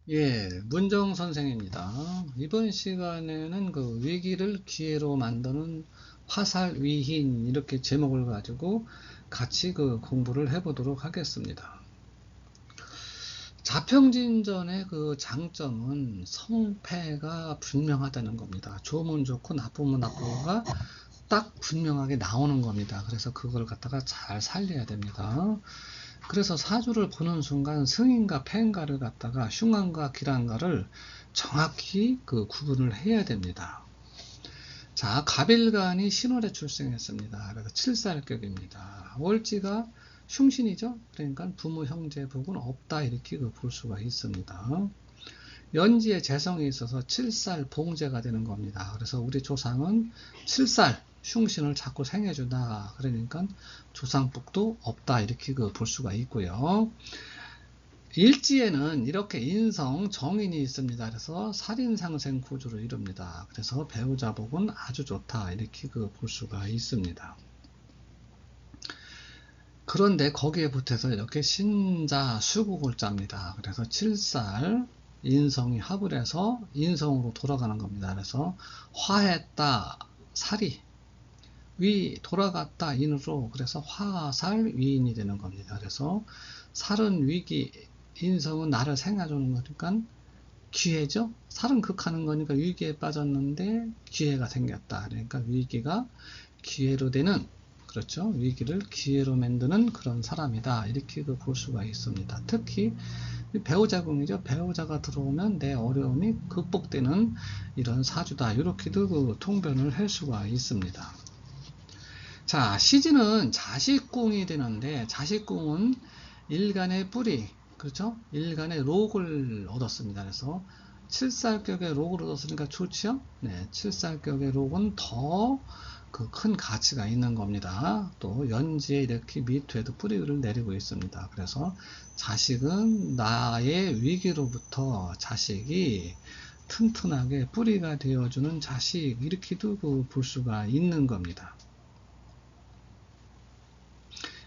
예, 문정 선생입니다. 이번 시간에는 그 위기를 기회로 만드는 화살위인 이렇게 제목을 가지고 같이 그 공부를 해보도록 하겠습니다. 자평진전의 그 장점은 성패가 분명하다는 겁니다. 좋으면 좋고 나쁘면 나쁘고가 딱 분명하게 나오는 겁니다. 그래서 그걸 갖다가 잘 살려야 됩니다. 그래서 사주를 보는 순간 승인과 패인가를 갖다가 흉한가 기란가를 정확히 그 구분을 해야 됩니다. 자, 갑일간이 신월에 출생했습니다. 그래서 칠살격입니다. 월지가 흉신이죠. 그러니까 부모 형제 복은 없다 이렇게 볼 수가 있습니다. 연지에 재성이 있어서 칠살 봉제가 되는 겁니다. 그래서 우리 조상은 칠살 흉신을 자꾸 생해준다. 그러니까 조상복도 없다 이렇게 볼 수가 있고요. 일지에는 이렇게 인성 정인이 있습니다. 그래서 살인상생 구조를 이룹니다. 그래서 배우자 복은 아주 좋다 이렇게 볼 수가 있습니다. 그런데 거기에 붙어서 이렇게 신자 수국을 짭니다. 그래서 칠살 인성이 합을 해서 인성으로 돌아가는 겁니다. 그래서 화했다 살이 위 돌아갔다 인으로 그래서 화살 위인이 되는 겁니다. 그래서 살은 위기 인성은 나를 생각해주는 거니까 기회죠. 살은 극하는 거니까 위기에 빠졌는데 기회가 생겼다. 그러니까 위기가 기회로 되는 그렇죠. 위기를 기회로 만드는 그런 사람이다. 이렇게 볼 수가 있습니다. 특히 배우자궁이죠. 배우자가 들어오면 내 어려움이 극복되는 이런 사주다. 이렇게도 통변을 할 수가 있습니다. 자, 시지는 자식궁이 되는데 자식궁은 일간의 뿌리, 그렇죠? 일간의 록을 얻었습니다. 그래서 칠살격의 록을 얻었으니까 좋지요? 네, 칠살격의 록은 더 그 큰 가치가 있는 겁니다. 또 연지에 이렇게 밑에도 뿌리를 내리고 있습니다. 그래서 자식은 나의 위기로부터 자식이 튼튼하게 뿌리가 되어주는 자식 이렇게도 볼 수가 있는 겁니다.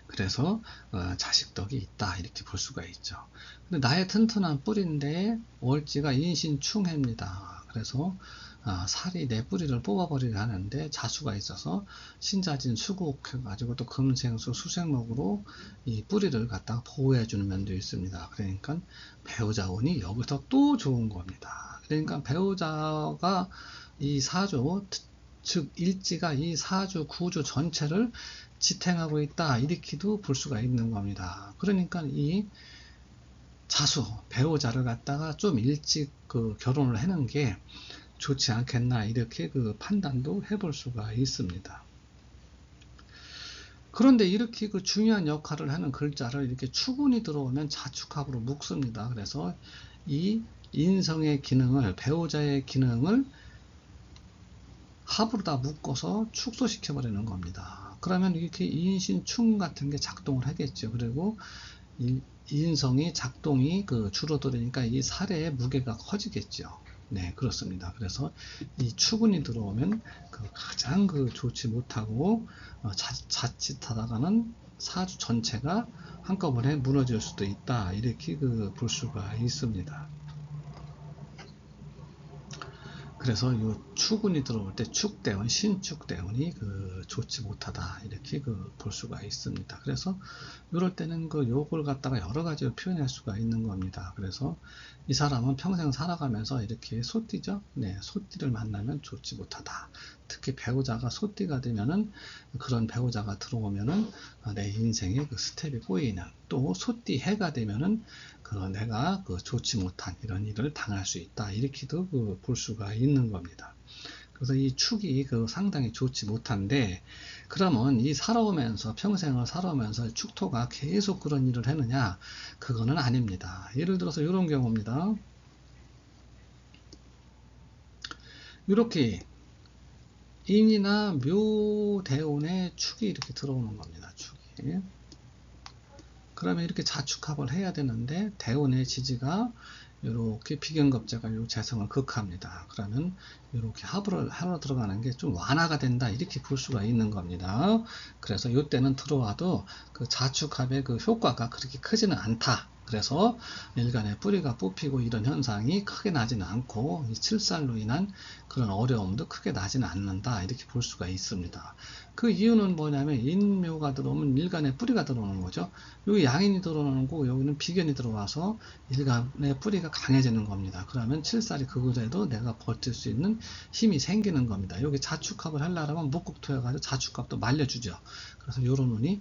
그래서 자식덕이 있다 이렇게 볼 수가 있죠. 근데 나의 튼튼한 뿌리인데 월지가 인신충해입니다. 그래서 살이 내 뿌리를 뽑아버리려 하는데 자수가 있어서 신자진 수국해가지고 또 금생수 수생목으로 이 뿌리를 갖다가 보호해주는 면도 있습니다. 그러니까 배우자운이 여기서 또 좋은 겁니다. 그러니까 배우자가 이 사주 즉 일지가 이 사주 구주 전체를 지탱하고 있다 이렇게도 볼 수가 있는 겁니다. 그러니까 이 자수 배우자를 갖다가 좀 일찍 결혼을 하는 게 좋지 않겠나 이렇게 판단도 해볼 수가 있습니다. 그런데 이렇게 중요한 역할을 하는 글자를 이렇게 추군이 들어오면 자축합으로 묶습니다. 그래서 이 인성의 기능을 배우자의 기능을 합으로 다 묶어서 축소시켜 버리는 겁니다. 그러면 이렇게 인신충 같은 게 작동을 하겠죠. 그리고 인성이 작동이 줄어들으니까 이 살의 무게가 커지겠죠. 네, 그렇습니다. 그래서 이 추근이 들어오면 가장 좋지 못하고 자칫하다가는 사주 전체가 한꺼번에 무너질 수도 있다. 이렇게 볼 수가 있습니다. 그래서 이 추군이 들어올 때 축대운, 신축대운이 좋지 못하다 이렇게 볼 수가 있습니다. 그래서 이럴 때는 요걸 갖다가 여러 가지로 표현할 수가 있는 겁니다. 그래서 이 사람은 평생 살아가면서 이렇게 소띠죠. 네, 소띠를 만나면 좋지 못하다. 특히 배우자가 소띠가 되면은 그런 배우자가 들어오면은 내 인생의 스텝이 꼬이는 또 소띠 해가 되면은 내가 좋지 못한 이런 일을 당할 수 있다 이렇게도 볼 수가 있는 겁니다. 그래서 이 축이 상당히 좋지 못한데 그러면 이 살아오면서 평생을 살아오면서 축토가 계속 그런 일을 하느냐 그거는 아닙니다. 예를 들어서 이런 경우입니다. 이렇게 인이나 묘대운의 축이 이렇게 들어오는 겁니다. 축이. 그러면 이렇게 자축합을 해야 되는데 대운의 지지가 이렇게 비견겁자가 요 재성을 극합니다. 그러면 이렇게 합으로 하러 들어가는 게 좀 완화가 된다 이렇게 볼 수가 있는 겁니다. 그래서 이때는 들어와도 자축합의 효과가 그렇게 크지는 않다. 그래서 일간에 뿌리가 뽑히고 이런 현상이 크게 나지는 않고 이 칠살로 인한 그런 어려움도 크게 나지는 않는다 이렇게 볼 수가 있습니다. 그 이유는 뭐냐면 인묘가 들어오면 일간에 뿌리가 들어오는 거죠. 여기 양인이 들어오는 거고 여기는 비견이 들어와서 일간의 뿌리가 강해지는 겁니다. 그러면 칠살이 그거라도 내가 버틸 수 있는 힘이 생기는 겁니다. 여기 자축합을 하려면 목국토여가지고 자축합도 말려주죠. 그래서 요런 운이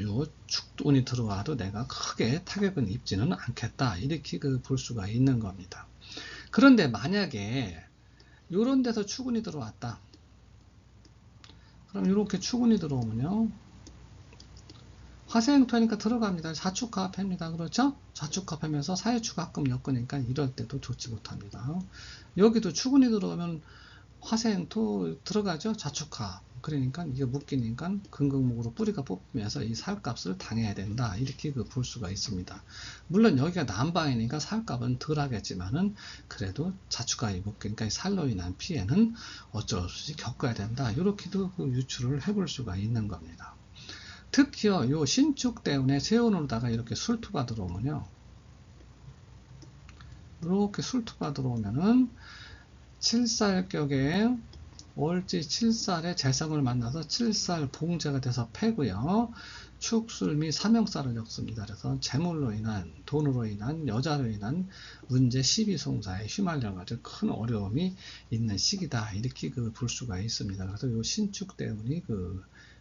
요 축운이 들어와도 내가 크게 타격은 입지는 않겠다 이렇게 볼 수가 있는 겁니다. 그런데 만약에 요런 데서 축운이 들어왔다. 그럼 이렇게 축운이 들어오면요 화생토니까 들어갑니다. 자축합합니다. 그렇죠? 자축합하면서 사회축 가끔 엮으니까 이럴 때도 좋지 못합니다. 여기도 축운이 들어오면 화생토 들어가죠. 자축합. 그러니까 이게 묶이니까 근극목으로 뿌리가 뽑히면서 이 살값을 당해야 된다. 이렇게 볼 수가 있습니다. 물론 여기가 남방이니까 살값은 덜 하겠지만은 그래도 자축합이 묶이니까 살로 인한 피해는 어쩔 수 없이 겪어야 된다. 이렇게도 유추를 해볼 수가 있는 겁니다. 특히요, 요 신축 때문에 세운으로다가 이렇게 술투가 들어오면요. 이렇게 술투가 들어오면은 칠살격에 월지 칠살의 재성을 만나서 칠살 봉제가 돼서 패고요. 축술미 삼형살을 엮습니다. 그래서 재물로 인한, 돈으로 인한, 여자로 인한 문제 시비송사에 휘말려가지고 큰 어려움이 있는 시기다. 이렇게 볼 수가 있습니다. 그래서 요 신축 때문이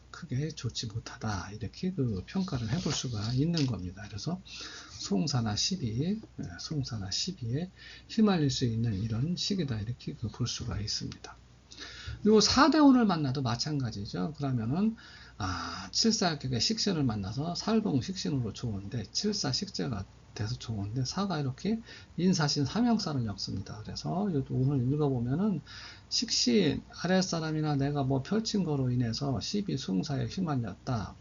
크게 좋지 못하다. 이렇게 평가를 해볼 수가 있는 겁니다. 그래서 송사나 시비에 휘말릴 수 있는 이런 시기다. 이렇게 볼 수가 있습니다. 요 4대운을 만나도 마찬가지죠. 그러면은 칠사격의 식신을 만나서 살봉 식신으로 좋은데 칠사 식재가 돼서 좋은데 사가 이렇게 인사신 삼형살을 엮습니다. 그래서 오늘 읽어보면은 식신 아랫사람이나 내가 뭐 펼친 거로 인해서 시비 숭사에 휘말렸다.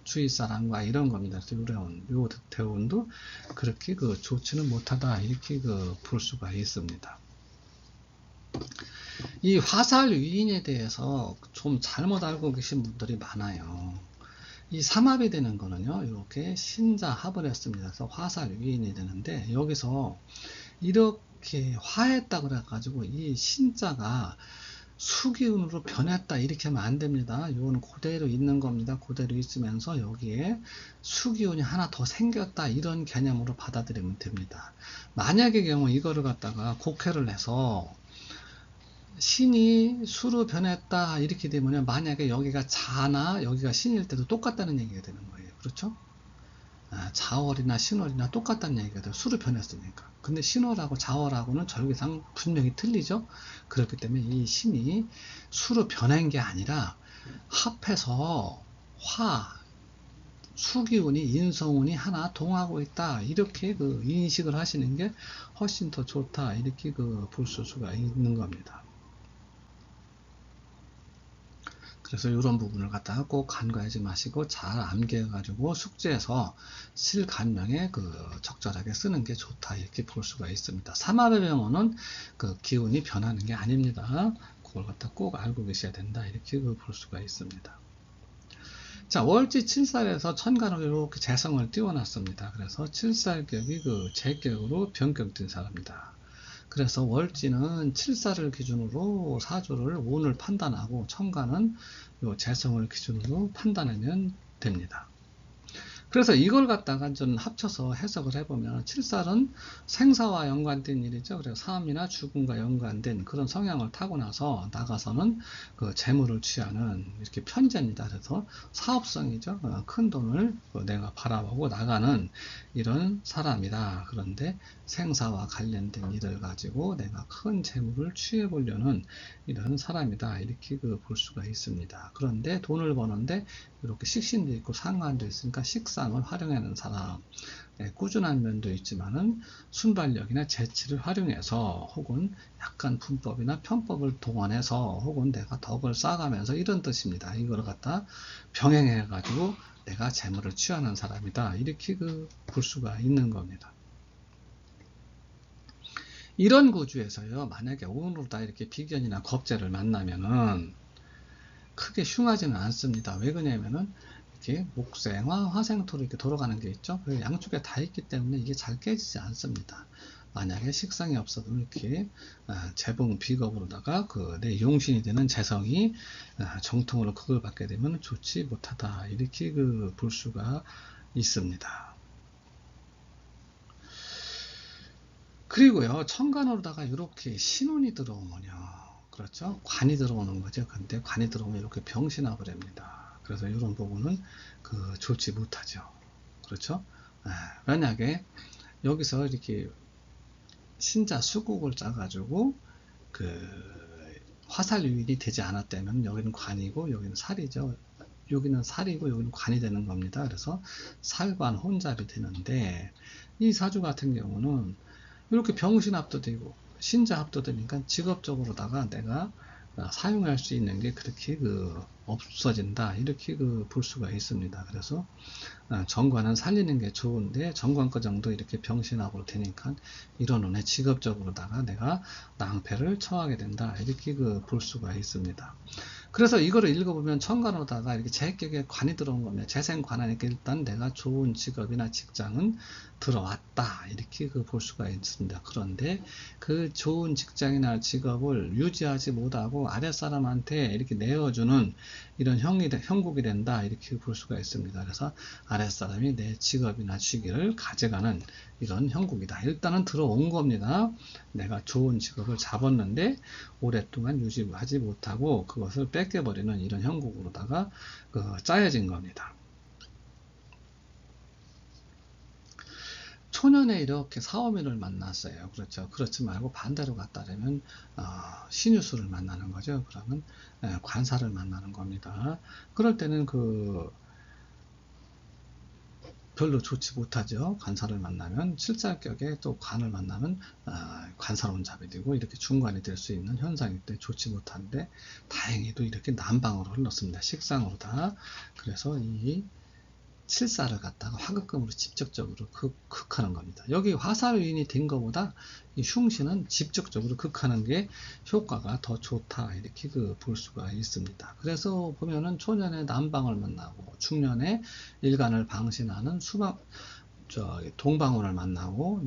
주위 사람과 이런 겁니다. 그래서 요 대운도 그렇게 좋지는 못하다. 이렇게 볼 수가 있습니다. 이 화살 위인에 대해서 좀 잘못 알고 계신 분들이 많아요. 이 삼합이 되는 거는요, 이렇게 신자합을 했습니다. 그래서 화살 위인이 되는데, 여기서 이렇게 화했다 그래가지고 이 신자가 수기운으로 변했다 이렇게 하면 안 됩니다. 이건 그대로 있는 겁니다. 그대로 있으면서 여기에 수기운이 하나 더 생겼다 이런 개념으로 받아들이면 됩니다. 만약의 경우 이거를 갖다가 곡해를 해서 신이 수로 변했다 이렇게 되면 만약에 여기가 자나 여기가 신일 때도 똑같다는 얘기가 되는 거예요. 그렇죠? 자월이나 신월이나 똑같다는 얘기가 돼요. 수로 변했으니까. 근데 신월하고 자월하고는 절기상 분명히 틀리죠. 그렇기 때문에 이 신이 수로 변한 게 아니라 합해서 수기운이 인성운이 하나 동하고 있다 이렇게 인식을 하시는 게 훨씬 더 좋다 이렇게 볼 수가 있는 겁니다. 그래서 이런 부분을 갖다가 꼭 간과하지 마시고 잘 암기해가지고 숙제에서 실간명에 적절하게 쓰는 게 좋다 이렇게 볼 수가 있습니다. 삼합의 병원은 기운이 변하는 게 아닙니다. 그걸 갖다 꼭 알고 계셔야 된다 이렇게 볼 수가 있습니다. 자, 월지 칠살에서 천간으로 이렇게 재성을 띄워놨습니다. 그래서 칠살격이 재격으로 변격된 사람입니다. 그래서 월지는 칠살을 기준으로 사주를 운을 판단하고 천간은 요 재성을 기준으로 판단하면 됩니다. 그래서 이걸 갖다가 좀 합쳐서 해석을 해보면 칠살은 생사와 연관된 일이죠. 그래서 삶이나 죽음과 연관된 그런 성향을 타고 나서 나가서는 재물을 취하는 이렇게 편재입니다. 그래서 사업성이죠. 큰 돈을 내가 바라보고 나가는 이런 사람이다. 그런데 생사와 관련된 일을 가지고 내가 큰 재물을 취해 보려는 이런 사람이다. 이렇게 볼 수가 있습니다. 그런데 돈을 버는데 이렇게 식신도 있고 상관도 있으니까 식상을 활용하는 사람, 꾸준한 면도 있지만은 순발력이나 재치를 활용해서 혹은 약간 분법이나 편법을 동원해서 혹은 내가 덕을 쌓아가면서 이런 뜻입니다. 이걸 갖다 병행해 가지고 내가 재물을 취하는 사람이다 이렇게 볼 수가 있는 겁니다. 이런 구조에서요 만약에 운으로 다 이렇게 비견이나 겁재를 만나면은 크게 흉하지는 않습니다. 왜 그러냐면은 이렇게 목생화, 화생토로 이렇게 돌아가는 게 있죠. 양쪽에 다 있기 때문에 이게 잘 깨지지 않습니다. 만약에 식상이 없어도 이렇게 재봉 비겁으로다가 내 용신이 되는 재성이 정통으로 그걸 받게 되면 좋지 못하다, 이렇게 볼 수가 있습니다. 그리고요, 천간으로다가 이렇게 신운이 들어오면요, 그렇죠, 관이 들어오는 거죠. 근데 관이 들어오면 이렇게 병신합을 합니다. 그래서 이런 부분은 좋지 못하죠. 그렇죠. 만약에 여기서 이렇게 신자 수국을 짜가지고 화살 유일이 되지 않았다면 여기는 관이고 여기는 살이죠. 여기는 살이고 여기는 관이 되는 겁니다. 그래서 살관 혼잡이 되는데, 이 사주 같은 경우는 이렇게 병신합도 되고 신자합도 되니까 직업적으로다가 내가 사용할 수 있는 게 그렇게 없어진다, 이렇게 볼 수가 있습니다. 그래서 정관은 살리는 게 좋은데 정관과정도 이렇게 병신합으로 되니까 이런 운에 직업적으로다가 내가 낭패를 처하게 된다, 이렇게 볼 수가 있습니다. 그래서 이거를 읽어보면 천간으로다가 이렇게 재격에 관이 들어온 겁니다. 재생관하니까 일단 내가 좋은 직업이나 직장은 들어왔다, 이렇게 볼 수가 있습니다. 그런데 그 좋은 직장이나 직업을 유지하지 못하고 아랫사람한테 이렇게 내어주는 이런 형국이 된다, 이렇게 볼 수가 있습니다. 그래서 아랫사람이 내 직업이나 직위를 가져가는 이런 형국이다. 일단은 들어온 겁니다. 내가 좋은 직업을 잡았는데 오랫동안 유지하지 못하고 그것을 뺏겨버리는 이런 형국으로다가 짜여진 겁니다. 초년에 이렇게 사오미를 만났어요. 그렇죠. 그렇지 말고 반대로 갔다면 신유수를 만나는 거죠. 그러면 관사를 만나는 겁니다. 그럴 때는 별로 좋지 못하죠. 관사를 만나면 칠살격에 또 관을 만나면 관사론잡이 되고 이렇게 중관이 될 수 있는 현상이 때 좋지 못한데, 다행히도 이렇게 남방으로 흘렀습니다. 식상으로 다. 그래서 이 칠사를 갖다가 화급금으로 직접적으로 극하는 겁니다. 여기 화살윈이 된 것보다 이 흉신은 직접적으로 극하는 게 효과가 더 좋다, 이렇게 볼 수가 있습니다. 그래서 보면은 초년에 남방을 만나고 중년에 일간을 방신하는 동방운을 만나고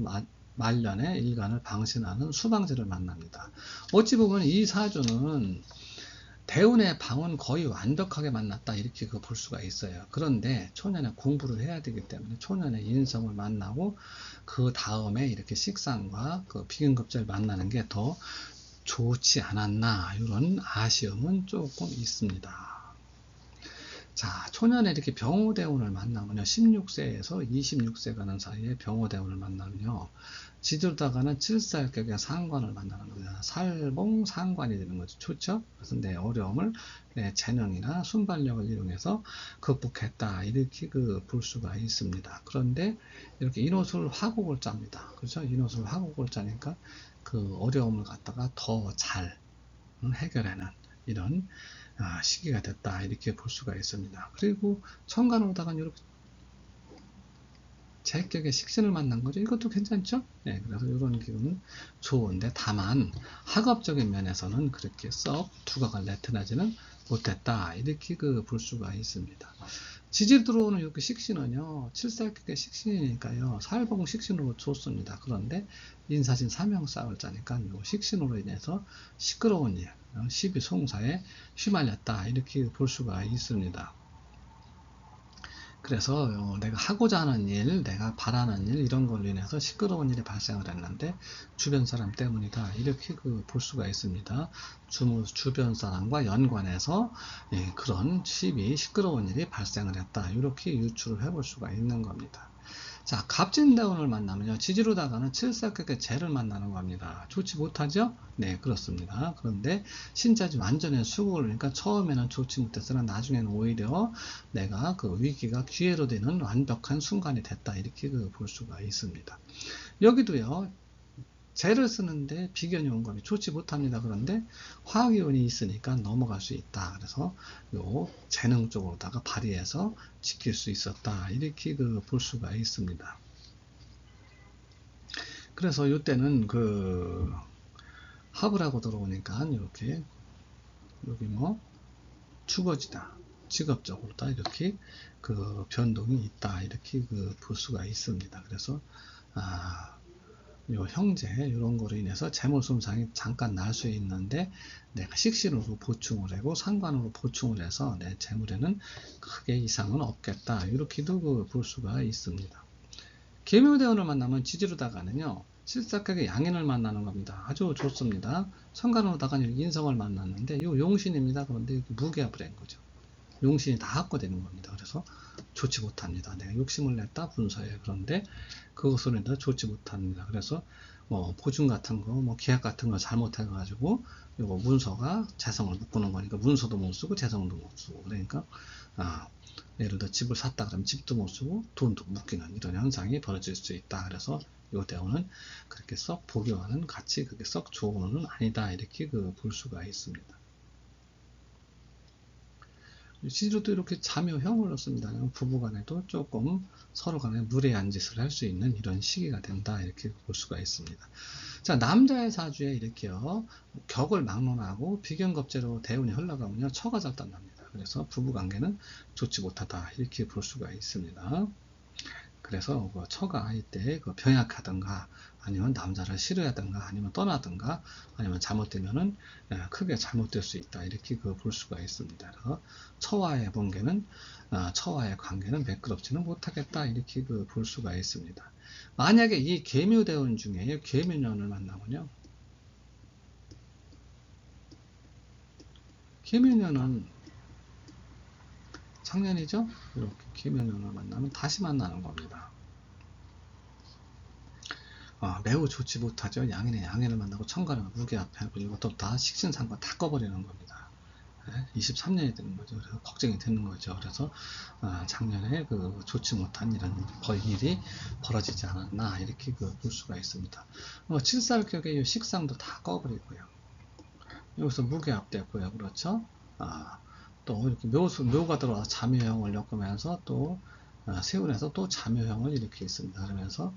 말년에 일간을 방신하는 수방지를 만납니다. 어찌 보면 이 사주는 대운의 방은 거의 완벽하게 만났다, 이렇게 볼 수가 있어요. 그런데 초년에 공부를 해야 되기 때문에 초년에 인성을 만나고 그 다음에 이렇게 식상과 비근급제를 만나는 게 더 좋지 않았나, 이런 아쉬움은 조금 있습니다. 자, 초년에 이렇게 병호대운을 만나면요, 16세에서 26세 가는 사이에 병호대운을 만나면요, 지들다가는 칠살격의 상관을 만나는 겁니다. 살봉 상관이 되는 거죠. 좋죠? 그래서 내 어려움을 내 재능이나 순발력을 이용해서 극복했다, 이렇게 볼 수가 있습니다. 그런데 이렇게 인호술 화곡을 짭니다. 그렇죠? 인호술 화곡을 짜니까 어려움을 갖다가 더 잘 해결하는 이런 시기가 됐다, 이렇게 볼 수가 있습니다. 그리고 천간으로다가 이렇게 재격의 식신을 만난 거죠. 이것도 괜찮죠? 네, 그래서 이런 기운은 좋은데, 다만 학업적인 면에서는 그렇게 썩 두각을 나타나지는 못했다, 이렇게 볼 수가 있습니다. 지지로 들어오는 이렇게 식신은요, 칠살격의 식신이니까요, 살봉 식신으로 좋습니다. 그런데 인사신 삼형싸움을 짜니까 이 식신으로 인해서 시끄러운 일, 시비 송사에 휘말렸다, 이렇게 볼 수가 있습니다. 그래서 내가 하고자 하는 일, 내가 바라는 일, 이런 걸로 인해서 시끄러운 일이 발생을 했는데 주변 사람 때문이다, 이렇게 볼 수가 있습니다. 주변 사람과 연관해서 그런 시끄러운 일이 발생을 했다, 이렇게 유추를 해볼 수가 있는 겁니다. 자, 갑진대운을 만나면요, 지지로다가는 칠살격의 재를 만나는 겁니다. 좋지 못하죠? 네, 그렇습니다. 그런데 신자지 완전히 수국을, 그러니까 처음에는 좋지 못했으나 나중에는 오히려 내가 위기가 기회로 되는 완벽한 순간이 됐다, 이렇게 볼 수가 있습니다. 여기도요, 재를 쓰는데 비견이 온 겁니다. 좋지 못합니다. 그런데 화기운이 있으니까 넘어갈 수 있다. 그래서 요 재능 쪽으로다가 발휘해서 지킬 수 있었다, 이렇게 볼 수가 있습니다. 그래서 이때는 합을 하고 들어오니까 이렇게 여기 추거지다, 직업적으로 다 이렇게 그 변동이 있다 이렇게 그 볼 수가 있습니다. 그래서 요 형제 이런 거로 인해서 재물 손상이 잠깐 날 수 있는데 내가 식신으로 보충을 하고 상관으로 보충을 해서 내 재물에는 크게 이상은 없겠다 이렇게도 그 볼 수가 있습니다. 계묘대원을 만나면 지지로다가는요 실사격의 양인을 만나는 겁니다. 아주 좋습니다. 상관으로다가 인성을 만났는데 요 용신입니다. 그런데 무기압을 한 거죠. 용신이 다 합거되는 겁니다. 그래서 좋지 못합니다. 내가 욕심을 냈다 분서에. 그런데 그것으로 인해서 좋지 못합니다. 그래서 뭐 보증 같은 거, 뭐 계약 같은 거 잘못해가지고 요거 문서가 재성을 묶는 거니까 문서도 못 쓰고 재성도 못 쓰고 그러니까 예를 들어 집을 샀다 그러면 집도 못 쓰고 돈도 묶이는 이런 현상이 벌어질 수 있다. 그래서 요 대우는 그렇게 썩 보교와는 같이 그렇게 썩 좋은 운은 아니다 이렇게 그 볼 수가 있습니다. 실제로도 이렇게 자묘형을 넣습니다. 부부간에도 조금 서로간에 무례한 짓을 할 수 있는 이런 시기가 된다 이렇게 볼 수가 있습니다. 자, 남자의 사주에 이렇게요 격을 막론하고 비견겁제로 대운이 흘러가면요 처가 잘 딴답니다. 그래서 부부관계는 좋지 못하다 이렇게 볼 수가 있습니다. 그래서 그 처가 이때 그 병약하든가 아니면 남자를 싫어하든가 아니면 떠나든가 아니면 잘못되면은 크게 잘못될 수 있다 이렇게 그 볼 수가 있습니다. 그래서 처와의 관계는 처와의 관계는 매끄럽지는 못하겠다 이렇게 그 볼 수가 있습니다. 만약에 이 계묘대원 중에 계묘년을 만나면요 계묘년은 작년이죠. 이렇게 계묘년을 만나면 다시 만나는 겁니다. 매우 좋지 못하죠. 양인의 양인을 만나고 천간을 무게 앞에 하고 이것도 다 식신상과 다 꺼버리는 겁니다. 23년이 되는 거죠. 그래서 걱정이 되는 거죠. 그래서 작년에 그 좋지 못한 이런 일이 벌어지지 않았나 이렇게 그 볼 수가 있습니다. 칠살격의 식상도 다 꺼버리고요. 여기서 무게 앞됐고요. 그렇죠. 또 이렇게 묘가 들어와서 자묘형을 엮으면서 또 세운에서 또 자묘형을 이렇게 있습니다. 그러면서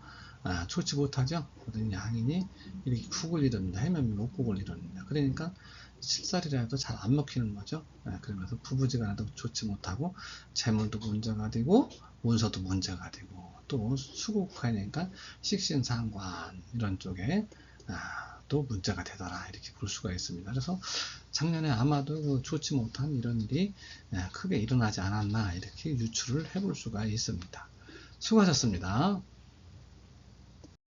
좋지 못하죠. 그런 양인이 이렇게 국을 이룹니다. 해면 목국을 이룹니다. 그러니까 실살이라도 잘 안 먹히는 거죠. 그러면서 부부지간에도 좋지 못하고 재물도 문제가 되고 문서도 문제가 되고 또 수국하니까 식신상관 이런 쪽에 또 문제가 되더라 이렇게 볼 수가 있습니다. 그래서 작년에 아마도 그 좋지 못한 이런 일이 크게 일어나지 않았나 이렇게 유추를 해볼 수가 있습니다. 수고하셨습니다.